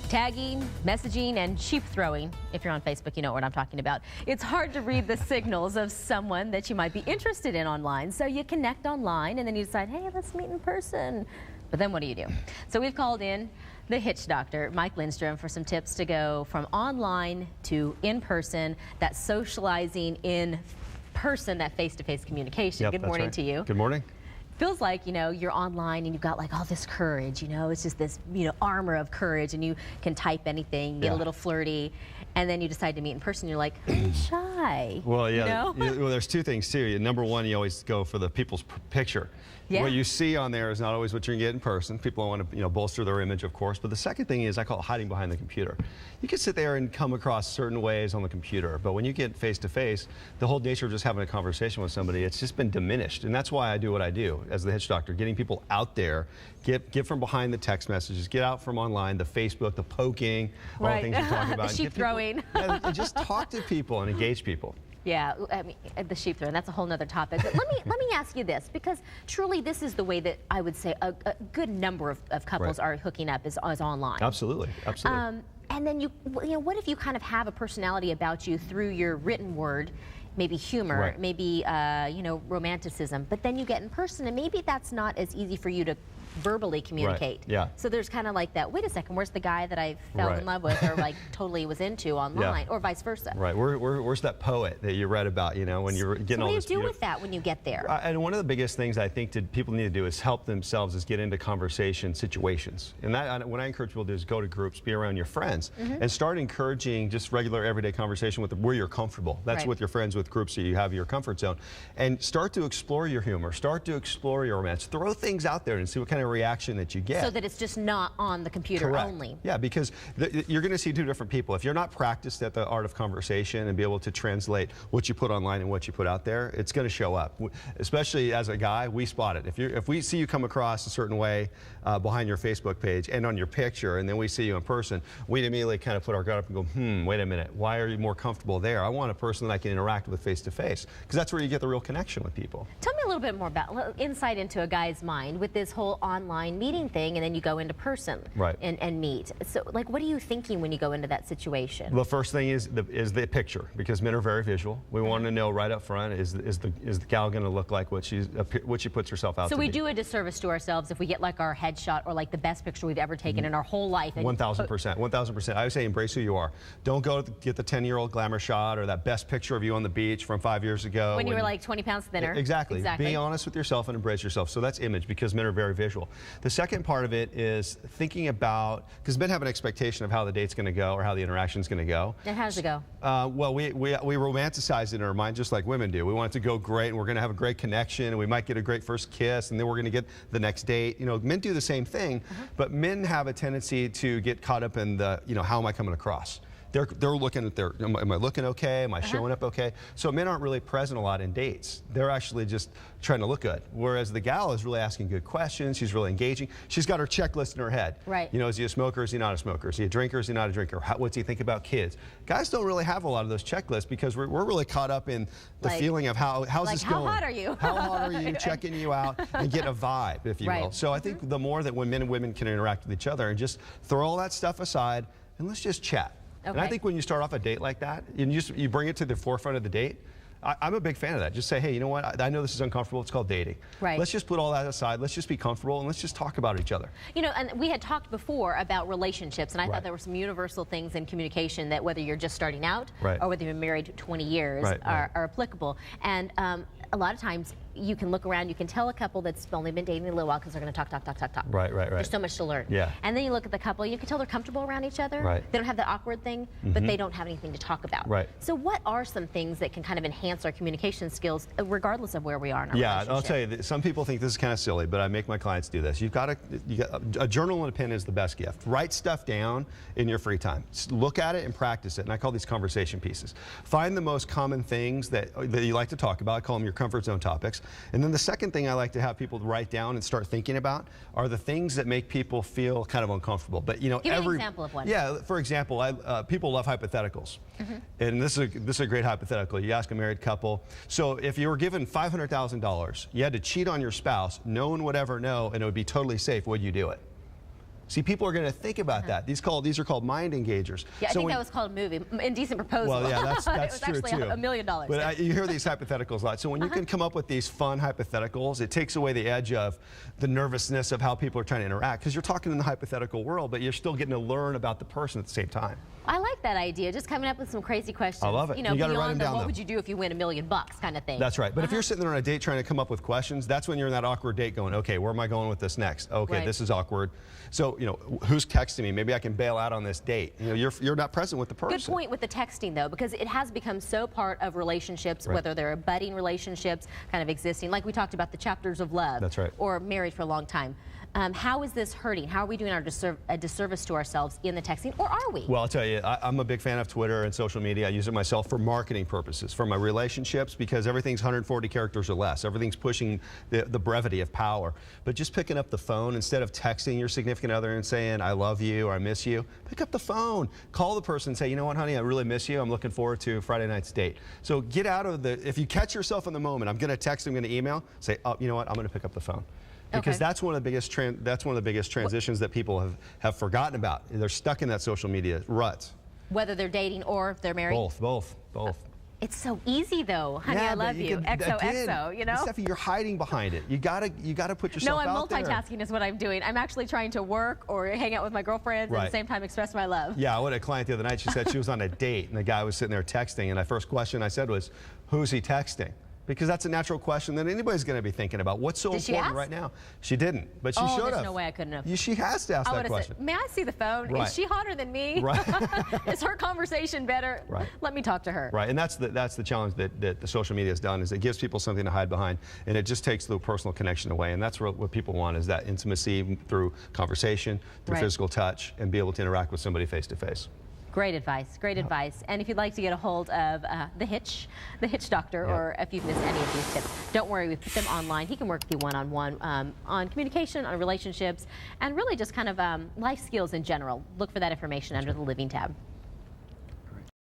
Tagging, messaging, and sheep throwing. If you're on Facebook, you know what I'm talking about. It's hard to read the signals of someone that you might be interested in online. So you connect online and then you decide, hey, let's meet in person. But then what do you do? So we've called in the hitch doctor, Mike Lindstrom, for some tips to go from online to in person, that socializing in person, that face-to-face communication. Yep, Good morning to you. Good morning. Feels like, you know, you're online and you've got like all this courage, you know, it's just this, you know, armor of courage, and you can type anything, get a little flirty, and then you decide to meet in person, you're like, I'm shy. Well, yeah, you know? well, there's two things too. Number one, you always go for the people's picture. Yeah. What you see on there is not always what you're gonna get in person. People want to, bolster their image, of course. But the second thing is, I call it hiding behind the computer. You can sit there and come across certain ways on the computer, but when you get face to face, the whole nature of just having a conversation with somebody, it's just been diminished. And that's why I do what I do as the hitch doctor, getting people out there, get from behind the text messages, get out from online, the Facebook, the poking, all the things you're talking about. The sheep throwing. And just talk to people and engage people. Yeah, I mean, the sheep throwing, that's a whole nother topic. But let me ask you this, because truly this is the way that I would say a good number of couples are hooking up is online. Absolutely, absolutely. And then you know, what if you kind of have a personality about you through your written word, maybe humor, maybe you know, romanticism, but then you get in person and maybe that's not as easy for you to verbally communicate. Yeah. So there's kind of like that, wait a second, where's the guy that I fell in love with or like totally was into online, or vice versa? Right. Where's that poet that you read about, you know, when you're getting all this? What do you do with that when you get there? And one of the biggest things I think people need to do is help themselves is get into conversation situations. And that, what I encourage people to do is go to groups, be around your friends, and start encouraging just regular everyday conversation with where you're comfortable. That's with your friends, with groups that you have your comfort zone. And start to explore your humor, start to explore your romance. Throw things out there and see what kind of reaction that you get. So that it's just not on the computer only. Yeah, because you're going to see two different people. If you're not practiced at the art of conversation and be able to translate what you put online and what you put out there, it's going to show up. Especially as a guy, we spot it. If we see you come across a certain way behind your Facebook page and on your picture, and then we see you in person, we immediately kind of put our guard up and go, wait a minute, why are you more comfortable there? I want a person that I can interact with face to face, because that's where you get the real connection with people. Tell me a little bit more about insight into a guy's mind with this whole online meeting thing, and then you go into person and meet. So like, what are you thinking when you go into that situation? The first thing is the picture, because men are very visual. We want to know right up front, is the gal going to look like what she puts herself out to be? So we do a disservice to ourselves if we get like our headshot or like the best picture we've ever taken in our whole life. 1,000%, 1,000%. I would say embrace who you are. Don't go get the 10-year-old glamour shot or that best picture of you on the beach from 5 years ago. When you were like 20 pounds thinner. Exactly. Be honest with yourself and embrace yourself. So that's image, because men are very visual. The second part of it is thinking about, because men have an expectation of how the date's going to go or how the interaction's going to go. And how does it go? Well, we romanticize it in our mind just like women do. We want it to go great, and we're going to have a great connection, and we might get a great first kiss, and then we're going to get the next date. You know, men do the same thing, but men have a tendency to get caught up in the, how am I coming across? They're looking at am I looking okay? Am I showing up okay? So men aren't really present a lot in dates. They're actually just trying to look good. Whereas the gal is really asking good questions. She's really engaging. She's got her checklist in her head. Right. You know, is he a smoker? Is he not a smoker? Is he a drinker? Is he not a drinker? What's he think about kids? Guys don't really have a lot of those checklists, because we're really caught up in the feeling of how's this going? How hot are you? How hot are you? Checking you out and get a vibe, if you will. So I think the more that when men and women can interact with each other and just throw all that stuff aside and let's just chat. And I think when you start off a date like that, and you bring it to the forefront of the date, I'm a big fan of that. Just say, hey, you know what? I know this is uncomfortable. It's called dating. Let's just put all that aside. Let's just be comfortable, and let's just talk about each other. You know, and we had talked before about relationships, and I thought there were some universal things in communication that whether you're just starting out or whether you've been married 20 years are applicable. And a lot of times you can look around, you can tell a couple that's only been dating a little while because they're going to talk. Right. There's so much to learn. And then you look at the couple, you can tell they're comfortable around each other. They don't have the awkward thing, but they don't have anything to talk about. So what are some things that can kind of enhance our communication skills regardless of where we are in our relationship? I'll tell you, some people think this is kind of silly, but I make my clients do this. You've got a journal and a pen is the best gift. Write stuff down in your free time. Look at it and practice it, and I call these conversation pieces. Find the most common things that you like to talk about. I call them your comfort zone topics. And then the second thing I like to have people write down and start thinking about are the things that make people feel kind of uncomfortable. But give me an example of one. Yeah, for example, people love hypotheticals. And this is a great hypothetical. You ask a married couple, so if you were given $500,000, you had to cheat on your spouse, no one would ever know, and it would be totally safe, would you do it? See, people are going to think about that. These are called mind engagers. Yeah, I think that was called a movie, Indecent Proposal. Well, yeah, that's it was true actually too. $1 million. But you hear these hypotheticals a lot. So when you can come up with these fun hypotheticals, it takes away the edge of the nervousness of how people are trying to interact, because you're talking in the hypothetical world, but you're still getting to learn about the person at the same time. I like that idea, just coming up with some crazy questions. I love it. You know, You gotta write beyond them down, what though. would you do if you win $1 million kind of thing. That's right. But if you're sitting there on a date trying to come up with questions, that's when you're in that awkward date going, okay, where am I going with this next? Okay, Right. this is awkward. So, you know, who's texting me? Maybe I can bail out on this date. You know, you're not present with the person. Good point with the texting, though, because it has become so part of relationships, Right. whether they're budding relationships, kind of existing, like we talked about the chapters of love. That's right. Or married for a long time. How is this hurting? How are we doing a disservice to ourselves in the texting, or are we? Well, I'll tell you, I'm a big fan of Twitter and social media. I use it myself for marketing purposes, for my relationships, because everything's 140 characters or less. Everything's pushing the brevity of power. But just picking up the phone, instead of texting your significant other and saying, I love you or I miss you, pick up the phone. Call the person and say, you know what, honey, I really miss you. I'm looking forward to Friday night's date. So get out of the, if you catch yourself in the moment, I'm going to text, I'm going to email, say, oh, you know what, I'm going to pick up the phone. Because that's one of the biggest transitions that people have forgotten about. They're stuck in that social media rut. Whether they're dating or if they're married? Both. It's so easy, though. Honey, I love you. XOXO, you know? Steffi, you're hiding behind it. You gotta put yourself out there. No, I'm multitasking is what I'm doing. I'm actually trying to work or hang out with my girlfriends and at the same time express my love. Yeah, I had a client the other night. She said she was on a date and the guy was sitting there texting, and the first question I said was, who's he texting? Because that's a natural question that anybody's going to be thinking about. What's so important right now? She didn't, but she should have. There's no way I couldn't have. She has to ask that question. Said, may I see the phone? Right. Is she hotter than me? Right. Is her conversation better? Right. Let me talk to her. Right, and that's the challenge that the social media has done, is it gives people something to hide behind, and it just takes the personal connection away. And that's what people want, is that intimacy through conversation, through physical touch, and be able to interact with somebody face to face. Great advice, great advice. And if you'd like to get a hold of the Hitch Doctor, or if you've missed any of these tips, don't worry, we put them online. He can work with you one-on-one on communication, on relationships, and really just kind of life skills in general. Look for that information under the Living tab.